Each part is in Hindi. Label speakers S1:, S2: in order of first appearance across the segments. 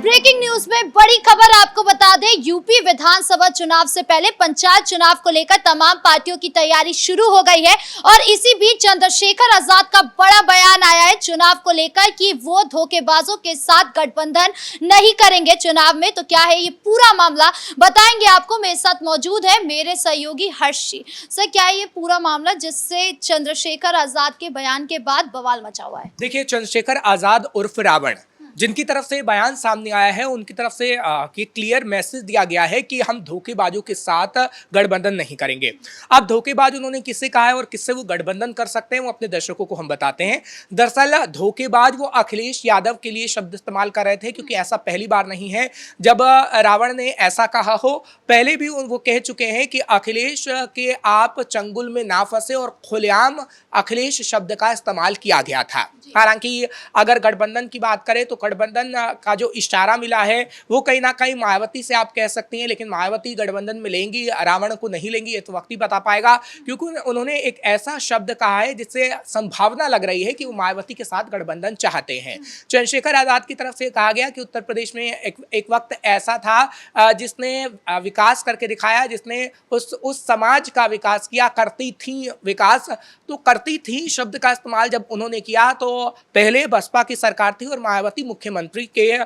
S1: ब्रेकिंग न्यूज में बड़ी खबर आपको बता दें, यूपी विधानसभा चुनाव से पहले पंचायत चुनाव को लेकर तमाम पार्टियों की तैयारी शुरू हो गई है। और इसी बीच चंद्रशेखर आजाद का बड़ा बयान आया है चुनाव को लेकर कि वो धोखेबाजों के साथ गठबंधन नहीं करेंगे चुनाव में। तो क्या है ये पूरा मामला, बताएंगे आपको। मेरे साथ मौजूद है मेरे सहयोगी हर्ष जी। सर, क्या है ये पूरा मामला जिससे चंद्रशेखर आजाद के बयान के बाद बवाल मचा हुआ है?
S2: देखिए, चंद्रशेखर आजाद उर्फ रावण जिनकी तरफ से बयान सामने आया है, उनकी तरफ से ये क्लियर मैसेज दिया गया है कि हम धोखेबाजों के साथ गठबंधन नहीं करेंगे। अब धोखेबाज उन्होंने किससे कहा है और किससे वो गठबंधन कर सकते हैं, वो अपने दर्शकों को हम बताते हैं। दरअसल धोखेबाज वो अखिलेश यादव के लिए शब्द इस्तेमाल कर रहे थे, क्योंकि ऐसा पहली बार नहीं है जब रावण ने ऐसा कहा हो। पहले भी वो कह चुके हैं कि अखिलेश के आप चंगुल में ना फंसे, और खुलेआम अखिलेश शब्द का इस्तेमाल किया गया था। हालांकि अगर गठबंधन की बात करें तो गठबंधन का जो इशारा मिला है वो कहीं ना कहीं मायावती से आप कह सकती हैं, लेकिन मायावती गठबंधन में लेंगी, रावण को नहीं लेंगी, ये तो वक्त ही बता पाएगा। क्योंकि उन्होंने एक ऐसा शब्द कहा है जिससे संभावना लग रही है कि वो मायावती के साथ गठबंधन चाहते हैं। चंद्रशेखर आजाद की तरफ से कहा गया कि उत्तर प्रदेश में एक वक्त ऐसा था जिसने विकास करके दिखाया, जिसने उस समाज का विकास किया, करती थी विकास। तो करती थी शब्द का इस्तेमाल जब उन्होंने किया तो पहले बसपा की सरकार थी और मायावती मुख्यमंत्री के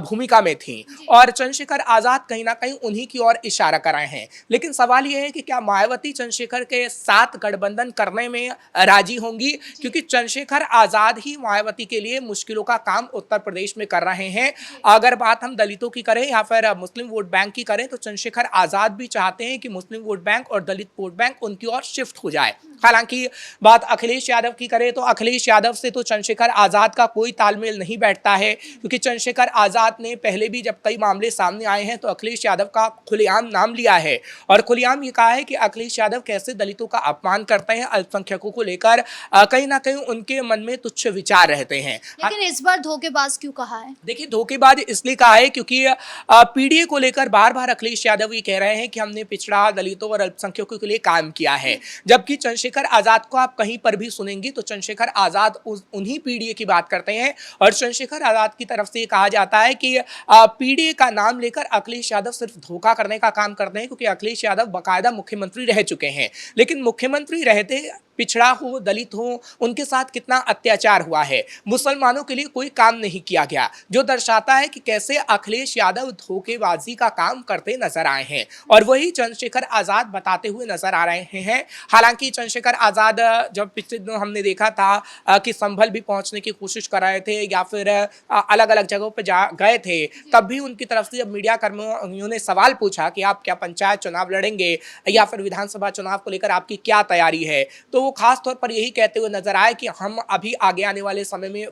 S2: भूमिका में थी, और चंद्रशेखर आजाद कहीं ना कहीं उन्हीं की ओर इशारा कर रहे हैं। लेकिन सवाल यह है कि क्या मायावती चंद्रशेखर के साथ गठबंधन करने में राजी होंगी, क्योंकि चंद्रशेखर आजाद ही मायावती के लिए मुश्किलों का काम उत्तर प्रदेश में कर रहे हैं। अगर बात हम दलितों की करें या फिर मुस्लिम वोट बैंक की करें, तो चंद्रशेखर आजाद भी चाहते हैं कि मुस्लिम वोट बैंक और दलित वोट बैंक उनकी ओर शिफ्ट हो जाए। हालांकि बात अखिलेश यादव की करें तो अखिलेश यादव से तो चंद्रशेखर आजाद का कोई तालमेल नहीं बैठता है, क्योंकि चंद्रशेखर आजाद ने पहले भी जब कई मामले सामने आए हैं तो अखिलेश यादव का खुलेआम नाम लिया है, और खुलेआम ये कहा है कि अखिलेश यादव कैसे दलितों का अपमान करते हैं, अल्पसंख्यकों को लेकर कहीं ना कहीं उनके मन में तुच्छ विचार रहते हैं।
S1: लेकिन इस बार धोखेबाज क्यों कहा है?
S2: देखिए, धोखेबाज इसलिए कहा है क्योंकि पीडीए को लेकर बार बार अखिलेश यादव ये कह रहे हैं कि हमने पिछड़ा, दलितों और अल्पसंख्यकों के लिए काम किया है। जबकि चंद्रशेखर आजाद को आप कहीं पर भी सुनेंगी तो चंद्रशेखर आजाद उन्हीं पीडीए की बात करते हैं, और चंद्रशेखर आजाद की तरफ से कहा जाता है कि पीडीए का नाम लेकर अखिलेश यादव सिर्फ धोखा करने का काम करते हैं, क्योंकि अखिलेश यादव बाकायदा मुख्यमंत्री रह चुके हैं। लेकिन मुख्यमंत्री रहते पिछड़ा हो, दलित हो, उनके साथ कितना अत्याचार हुआ है, मुसलमानों के लिए कोई काम नहीं किया गया, जो दर्शाता है कि कैसे अखिलेश यादव धोखेबाजी का काम करते नजर आए हैं, और वही चंद्रशेखर आजाद बताते हुए नजर आ रहे हैं। हालांकि चंद्रशेखर आजाद जब पिछले दिनों हमने देखा था कि संभल भी पहुंचने की कोशिश कर रहे थे या फिर अलग अलग जगहों पर गए थे, तब भी उनकी तरफ से जब मीडिया कर्मियों ने सवाल पूछा कि आप क्या पंचायत चुनाव लड़ेंगे या फिर विधानसभा चुनाव को लेकर आपकी क्या तैयारी है, तो वो खास तौर पर यही कहते हुए नजर आए कि हम अभी आगे आने वाले समय में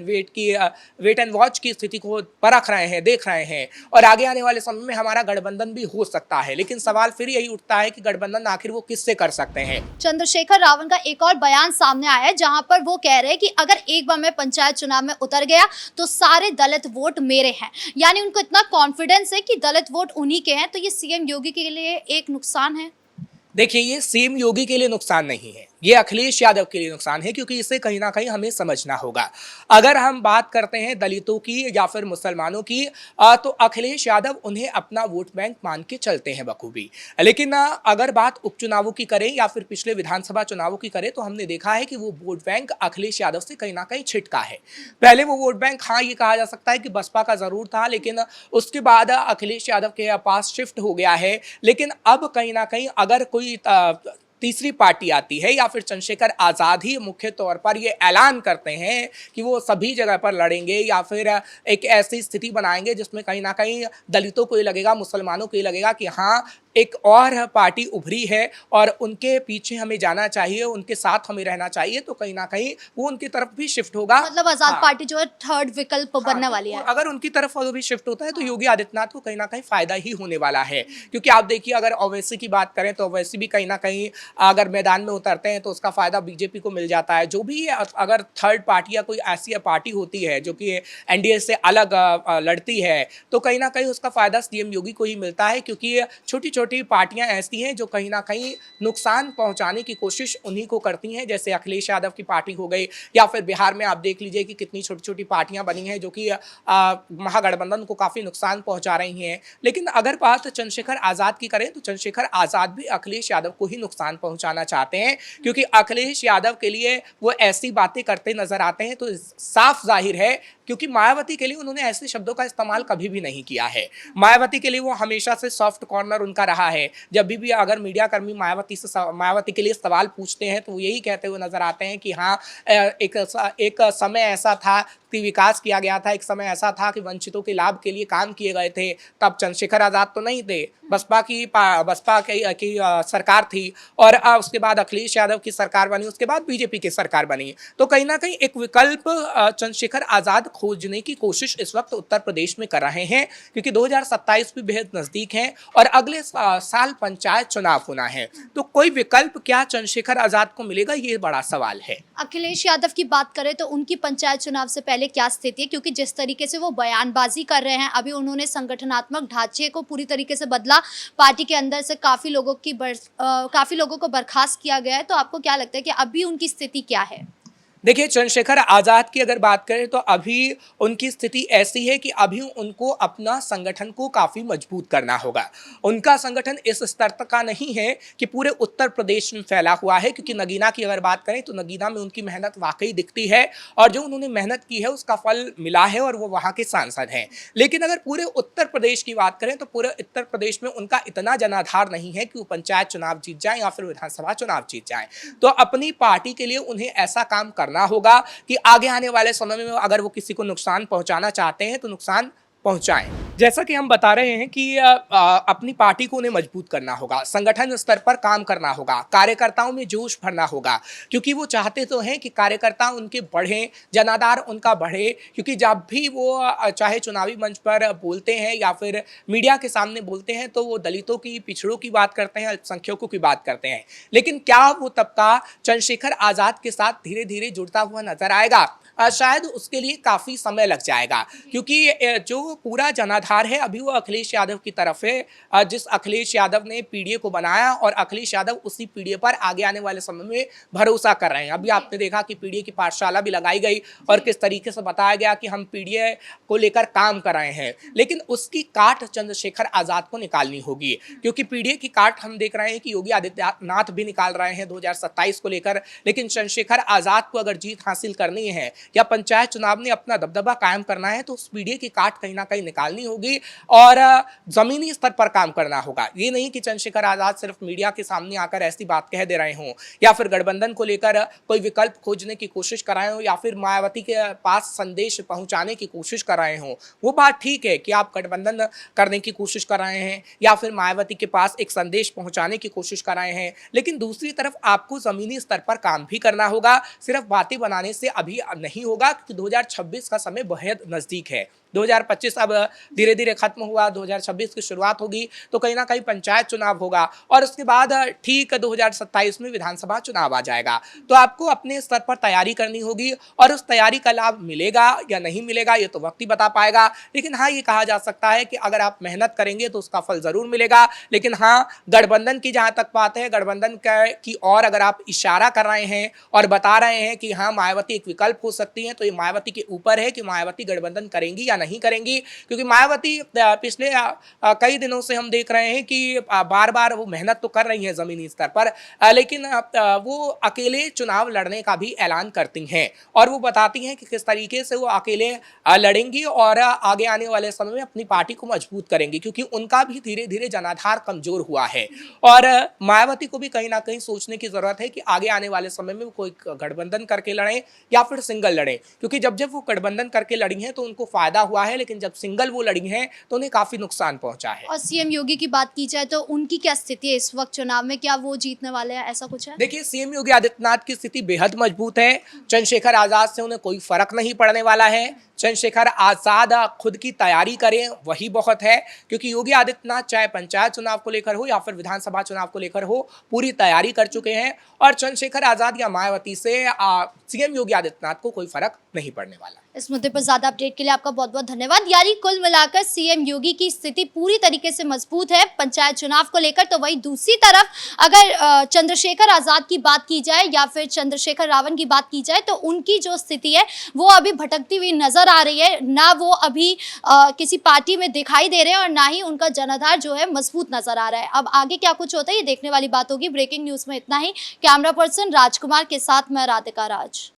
S2: वेट एंड वॉच की स्थिति को परख रहे हैं, देख रहे हैं, और आगे आने वाले समय में हमारा गठबंधन भी हो सकता है। लेकिन सवाल फिर यही उठता है कि गठबंधन आखिर वो किससे कर सकते हैं।
S1: चंद्रशेखर रावण का एक और बयान सामने आया है जहां पर वो कह रहे हैं कि अगर एक बार मैं पंचायत चुनाव में उतर गया तो सारे दलित वोट मेरे हैं। यानी उनको इतना कॉन्फिडेंस है कि दलित वोट उन्हीं के हैं। तो ये सीएम योगी के लिए एक नुकसान है।
S2: देखिए, ये सीएम योगी के लिए नुकसान नहीं है, ये अखिलेश यादव के लिए नुकसान है, क्योंकि इसे कहीं ना कहीं हमें समझना होगा। अगर हम बात करते हैं दलितों की या फिर मुसलमानों की, तो अखिलेश यादव उन्हें अपना वोट बैंक मान के चलते हैं बखूबी। लेकिन अगर बात उपचुनावों की करें या फिर पिछले विधानसभा चुनावों की करें, तो हमने देखा है कि वो वोट बैंक अखिलेश यादव से कहीं ना कहीं छिटका है। पहले वो वोट बैंक, हाँ, ये कहा जा सकता है कि बसपा का जरूर था, लेकिन उसके बाद अखिलेश यादव के पास शिफ्ट हो गया है। लेकिन अब कहीं ना कहीं अगर कोई तीसरी पार्टी आती है या फिर चंद्रशेखर आजाद ही मुख्य तौर पर ये ऐलान करते हैं कि वो सभी जगह पर लड़ेंगे या फिर एक ऐसी स्थिति बनाएंगे जिसमें कहीं ना कहीं दलितों को ये लगेगा, मुसलमानों को ये लगेगा कि हाँ, एक और पार्टी उभरी है और उनके पीछे हमें जाना चाहिए, उनके साथ हमें रहना चाहिए, तो कहीं ना कहीं वो उनकी तरफ भी शिफ्ट होगा।
S1: मतलब आजाद पार्टी जो है थर्ड विकल्प बनने वाली है।
S2: अगर उनकी तरफ वो भी शिफ्ट होता है तो योगी आदित्यनाथ को कहीं ना कहीं फायदा ही होने वाला है, क्योंकि आप देखिए, अगर ओवैसी की बात करें तो ओवैसी भी कहीं ना कहीं अगर मैदान में उतरते हैं तो उसका फायदा बीजेपी को मिल जाता है। जो भी अगर थर्ड पार्टी या कोई ऐसी पार्टी होती है जो कि एनडीए से अलग लड़ती है, तो कहीं ना कहीं उसका फायदा सीएम योगी को ही मिलता है, क्योंकि छोटी छोटी छोटी पार्टियां ऐसी हैं जो कहीं ना कहीं नुकसान पहुंचाने की कोशिश उन्हीं को करती हैं, जैसे अखिलेश यादव की पार्टी हो गई, या फिर बिहार में आप देख लीजिए कि कितनी छोटी छोटी पार्टियां बनी हैं जो कि महागठबंधन को काफी नुकसान पहुंचा रही हैं। लेकिन अगर बात चंद्रशेखर आजाद की करें तो चंद्रशेखर आजाद भी अखिलेश यादव को ही नुकसान पहुंचाना चाहते हैं, क्योंकि अखिलेश यादव के लिए वो ऐसी बातें करते नजर आते हैं तो साफ जाहिर है, क्योंकि मायावती के लिए उन्होंने ऐसे शब्दों का इस्तेमाल कभी भी नहीं किया है। मायावती के लिए वो हमेशा से सॉफ्ट कॉर्नर उनका रहा है। जब भी अगर मीडिया कर्मी मायावती के लिए सवाल पूछते हैं तो वो यही कहते हुए नजर आते हैं कि हाँ, एक समय ऐसा था कि विकास किया गया था, एक समय ऐसा था कि वंचितों के लाभ के लिए काम किए गए थे, तब चंद्रशेखर आजाद तो नहीं थे, बसपा की सरकार थी, और उसके बाद अखिलेश यादव की सरकार बनी, उसके बाद बीजेपी की सरकार बनी। तो कहीं ना कहीं एक विकल्प चंद्रशेखर आजाद खोजने की कोशिश इस वक्त उत्तर प्रदेश में कर रहे हैं, क्योंकि 2027 भी बेहद नजदीक है और अगले साल पंचायत चुनाव होना है। तो कोई विकल्प क्या चंद्रशेखर आजाद को मिलेगा, ये बड़ा सवाल है।
S1: अखिलेश यादव की बात करें तो उनकी पंचायत चुनाव से पहले क्या स्थिति है, क्योंकि जिस तरीके से वो बयानबाजी कर रहे हैं, अभी उन्होंने संगठनात्मक ढांचे को पूरी तरीके से बदला, पार्टी के अंदर से काफी लोगों को बर्खास्त किया गया है, तो आपको क्या लगता है कि अभी उनकी स्थिति क्या है?
S2: देखिए, चंद्रशेखर आजाद की अगर बात करें तो अभी उनकी स्थिति ऐसी है कि अभी उनको अपना संगठन को काफी मजबूत करना होगा। उनका संगठन इस स्तर तक का नहीं है कि पूरे उत्तर प्रदेश में फैला हुआ है, क्योंकि नगीना की अगर बात करें तो नगीना में उनकी मेहनत वाकई दिखती है और जो उन्होंने मेहनत की है उसका फल मिला है और वो वहां के सांसद हैं। लेकिन अगर पूरे उत्तर प्रदेश की बात करें तो पूरे उत्तर प्रदेश में उनका इतना जनाधार नहीं है कि वो पंचायत चुनाव जीत जाए या फिर विधानसभा चुनाव जीत जाए। तो अपनी पार्टी के लिए उन्हें ऐसा काम करना होगा कि आगे आने वाले समय में अगर वो किसी को नुकसान पहुंचाना चाहते हैं तो नुकसान पहुंचाएं। जैसा कि हम बता रहे हैं कि अपनी पार्टी को उन्हें मजबूत करना होगा, संगठन स्तर पर काम करना होगा, कार्यकर्ताओं में जोश भरना होगा, क्योंकि वो चाहते तो हैं कि कार्यकर्ता उनके बढ़ें, जनाधार उनका बढ़े, क्योंकि जब भी वो चाहे चुनावी मंच पर बोलते हैं या फिर मीडिया के सामने बोलते हैं तो वो दलितों की, पिछड़ों की बात करते हैं, अल्पसंख्यकों की बात करते हैं। लेकिन क्या वो तबका चंद्रशेखर आजाद के साथ धीरे धीरे जुड़ता हुआ नजर आएगा? शायद उसके लिए काफी समय लग जाएगा, क्योंकि जो पूरा जनाधार है अभी वो अखिलेश यादव की तरफ है। जिस अखिलेश यादव ने पीडीए को बनाया और अखिलेश यादव उसी पीडीए पर आगे आने वाले समय में भरोसा कर रहे हैं। अभी आपने देखा कि पीडीए की पाठशाला भी लगाई गई और किस तरीके से बताया गया कि हम पीडीए को लेकर काम कर रहे हैं, लेकिन उसकी काट चंद्रशेखर आजाद को निकालनी होगी, क्योंकि पीडीए की काट हम देख रहे हैं कि योगी आदित्यनाथ भी निकाल रहे हैं 2027 को लेकर। लेकिन चंद्रशेखर आजाद को अगर जीत हासिल करनी है या पंचायत चुनाव में अपना दबदबा कायम करना है तो उस पीडीए की काट कहीं ना कहीं निकालनी होगी और जमीनी स्तर पर काम करना होगा। ये नहीं कि चंद्रशेखर आजाद सिर्फ मीडिया के सामने आकर ऐसी बात कह दे रहे हों या फिर गठबंधन को लेकर कोई विकल्प खोजने की कोशिश कर रहे हों या फिर मायावती के पास संदेश पहुंचाने की कोशिश कर रहे हों। वो बात ठीक है कि आप गठबंधन करने की कोशिश कर रहे हैं या फिर मायावती के पास एक संदेश पहुंचाने की कोशिश कर रहे हैं, लेकिन दूसरी तरफ आपको जमीनी स्तर पर काम भी करना होगा। सिर्फ बातें बनाने से अभी नहीं होगा, क्योंकि 2026 का समय बेहद नजदीक है। 2025 अब धीरे धीरे खत्म हुआ, 2026 की शुरुआत होगी, तो कहीं ना कहीं पंचायत चुनाव होगा और उसके बाद ठीक 2027 में विधानसभा चुनाव आ जाएगा। तो आपको अपने स्तर पर तैयारी करनी होगी और उस तैयारी का लाभ मिलेगा या नहीं मिलेगा ये तो वक्त ही बता पाएगा। लेकिन हाँ, ये कहा जा सकता है कि अगर आप मेहनत करेंगे तो उसका फल जरूर मिलेगा। लेकिन हाँ, गठबंधन की जहां तक बात है, गठबंधन की और अगर आप इशारा कर रहे हैं और बता रहे हैं कि हाँ मायावती एक विकल्प हो सकती है, तो ये मायावती के ऊपर है कि मायावती गठबंधन करेंगी या नहीं करेंगी। क्योंकि मायावती पिछले कई दिनों से हम देख रहे हैं कि बार बार वो मेहनत तो कर रही है जमीनी स्तर पर, लेकिन वो अकेले चुनाव लड़ने का भी ऐलान करती हैं और वो बताती हैं कि किस तरीके से वो अकेले लड़ेंगी और आगे आने वाले समय में अपनी पार्टी को मजबूत करेंगी, क्योंकि उनका भी धीरे धीरे जनाधार कमजोर हुआ है। और मायावती को भी कहीं ना कहीं सोचने की जरूरत है कि आगे आने वाले समय में वो कोई गठबंधन करके लड़ें या फिर सिंगल लड़ें, क्योंकि जब जब वो गठबंधन करके लड़ी हैं तो उनको फायदा हुआ है, लेकिन जब सिंगल वो लड़ी हैं तो उन्हें काफी नुकसान पहुंचा है।
S1: और सीएम योगी की बात की जाए तो उनकी क्या स्थिति है इस वक्त चुनाव में, क्या वो जीतने वाले हैं, ऐसा कुछ है?
S2: देखिए, सीएम योगी आदित्यनाथ की स्थिति बेहद मजबूत है। चंद्रशेखर आजाद से उन्हें कोई फर्क नहीं पड़ने वाला है। चंद्रशेखर आजाद खुद की तैयारी करें वही बहुत है, क्योंकि योगी आदित्यनाथ चाहे पंचायत चुनाव को लेकर हो या फिर विधानसभा चुनाव को लेकर हो पूरी तैयारी कर चुके हैं और चंद्रशेखर आजाद या मायावती से सीएम योगी आदित्यनाथ को कोई फर्क नहीं पड़ने वाला।
S1: इस मुद्दे पर ज्यादा अपडेट के लिए आपका बहुत बहुत धन्यवाद। यानी कुल मिलाकर सीएम योगी की स्थिति पूरी तरीके से मजबूत है पंचायत चुनाव को लेकर। तो वहीं दूसरी तरफ अगर चंद्रशेखर आजाद की बात की जाए या फिर चंद्रशेखर रावण की बात की जाए तो उनकी जो स्थिति है वो अभी भटकती हुई नजर आ रही है। ना वो अभी किसी पार्टी में दिखाई दे रहे हैं और ना ही उनका जनाधार जो है मजबूत नजर आ रहा है। अब आगे क्या कुछ होता है ये देखने वाली बात होगी। ब्रेकिंग न्यूज में इतना ही। कैमरा पर्सन राजकुमार के साथ मैं राधिका राज।